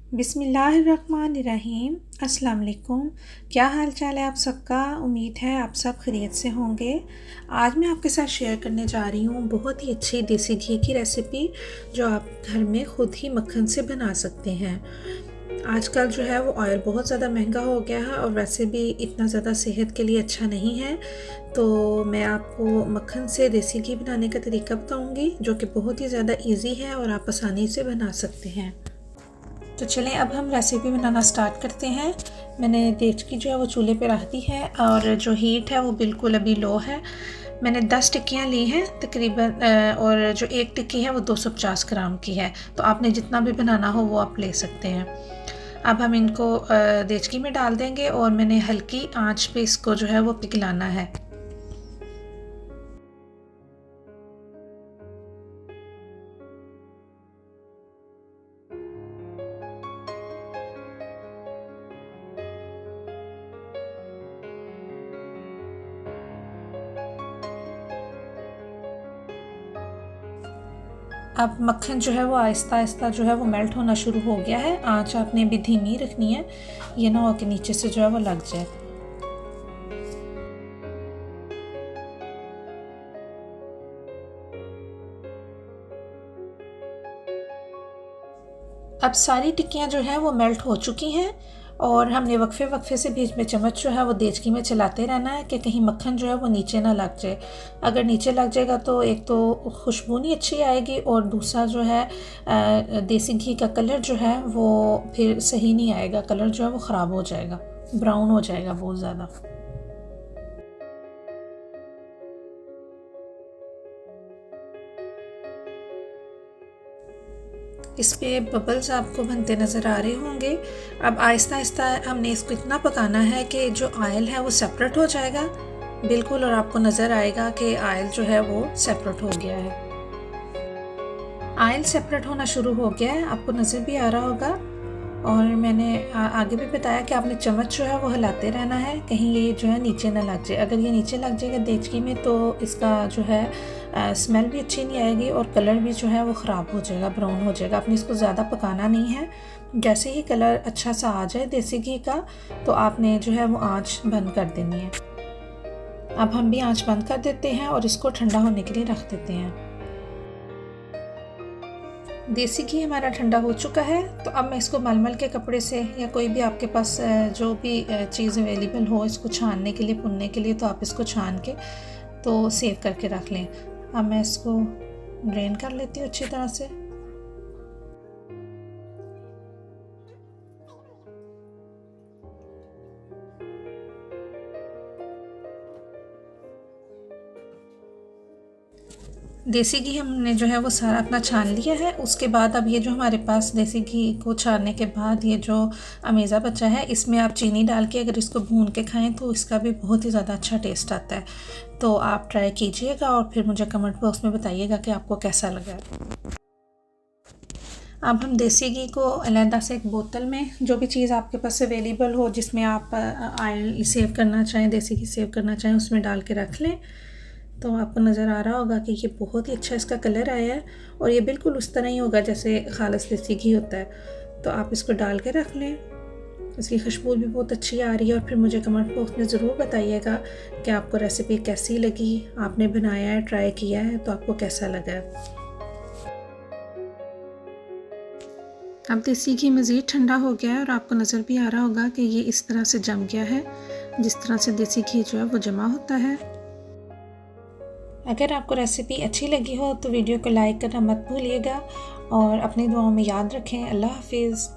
बिस्मिल्लाहिर्रहमानिर्रहीम। अस्सलाम वालेकुम। क्या हाल चाल है आप सबका। उम्मीद है आप सब खैरियत से होंगे। आज मैं आपके साथ शेयर करने जा रही हूँ बहुत ही अच्छी देसी घी की रेसिपी जो आप घर में ख़ुद ही मक्खन से बना सकते हैं। आजकल जो है वो ऑयल बहुत ज़्यादा महंगा हो गया है और वैसे भी इतना ज़्यादा सेहत के लिए अच्छा नहीं है। तो मैं आपको मक्खन से देसी घी बनाने का तरीका बताऊँगी जो कि बहुत ही ज़्यादा ईजी है और आप आसानी से बना सकते हैं। तो चलें अब हम रेसिपी बनाना स्टार्ट करते हैं। मैंने देचकी जो है वो चूल्हे पे रख दी है और जो हीट है वो बिल्कुल अभी लो है। मैंने 10 टिक्कियाँ ली हैं तकरीबन, और जो एक टिक्की है वो 250 ग्राम की है। तो आपने जितना भी बनाना हो वो आप ले सकते हैं। अब हम इनको देचकी में डाल देंगे और मैंने हल्की आंच पे इसको जो है वो पिघलाना है। अब मक्खन जो है वो आहिस्ता आहिस्ता जो है वो मेल्ट होना शुरू हो गया है। आंच आपने भी धीमी रखनी है, ये ना हो कि नीचे से जो है वो लग जाए। अब सारी टिक्कियाँ जो हैं वो मेल्ट हो चुकी हैं और हमने वक्फे वक्फे से बीच में चम्मच जो है वो देचकी में चलाते रहना है कि कहीं मक्खन जो है वो नीचे ना लग जाए। अगर नीचे लग जाएगा तो एक तो खुशबू नहीं अच्छी आएगी और दूसरा जो है देसी घी का कलर जो है वो फिर सही नहीं आएगा। कलर जो है वो ख़राब हो जाएगा, ब्राउन हो जाएगा बहुत ज़्यादा। इस पे बबल्स आपको बनते नज़र आ रहे होंगे। अब आहिस्ता आहिस्ता हमने इसको इतना पकाना है कि जो ऑयल है वो सेपरेट हो जाएगा बिल्कुल, और आपको नज़र आएगा कि ऑयल जो है वो सेपरेट हो गया है। ऑयल सेपरेट होना शुरू हो गया है, आपको नज़र भी आ रहा होगा। और मैंने आगे भी बताया कि आपने चम्मच जो है वो हिलाते रहना है कहीं ये जो है नीचे ना लग जाए। अगर ये नीचे लग जाएगा देचकी में तो इसका जो है स्मेल भी अच्छी नहीं आएगी और कलर भी जो है वो ख़राब हो जाएगा, ब्राउन हो जाएगा। आपने इसको ज़्यादा पकाना नहीं है। जैसे ही कलर अच्छा सा आ जाए देसी घी का तो आपने जो है वो आँच बंद कर देनी है। अब हम भी आँच बंद कर देते हैं और इसको ठंडा होने के लिए रख देते हैं। देसी घी हमारा ठंडा हो चुका है तो अब मैं इसको मलमल के कपड़े से या कोई भी आपके पास जो भी चीज़ अवेलेबल हो इसको छानने के लिए, भुनने के लिए, तो आप इसको छान के तो सेव करके रख लें। अब मैं इसको ड्रेन कर लेती हूँ अच्छी तरह से। देसी घी हमने जो है वो सारा अपना छान लिया है। उसके बाद अब ये जो हमारे पास देसी घी को छानने के बाद ये जो अमेज़ा बचा है इसमें आप चीनी डाल के अगर इसको भून के खाएं तो इसका भी बहुत ही ज़्यादा अच्छा टेस्ट आता है। तो आप ट्राई कीजिएगा और फिर मुझे कमेंट बॉक्स में बताइएगा कि आपको कैसा लगा। अब हम देसी घी को अलहदा से एक बोतल में, जो भी चीज़ आपके पास अवेलेबल हो जिसमें आप ऑयल सेव करना चाहें, देसी घी सेव करना चाहें, उसमें डाल के रख लें। तो आपको नज़र आ रहा होगा कि ये बहुत ही अच्छा इसका कलर आया है और ये बिल्कुल उस तरह ही होगा जैसे खालिस देसी घी होता है। तो आप इसको डाल के रख लें। इसकी खुशबू भी बहुत अच्छी आ रही है और फिर मुझे कमेंट बॉक्स में ज़रूर बताइएगा कि आपको रेसिपी कैसी लगी। आपने बनाया है, ट्राई किया है तो आपको कैसा लगा। अब देसी घी मज़ीद ठंडा हो गया है और आपको नज़र भी आ रहा होगा कि ये इस तरह से जम गया है, जिस तरह से देसी घी जो है वो जमा होता है। अगर आपको रेसिपी अच्छी लगी हो तो वीडियो को लाइक करना मत भूलिएगा और अपनी दुआओं में याद रखें। अल्लाह हाफिज़।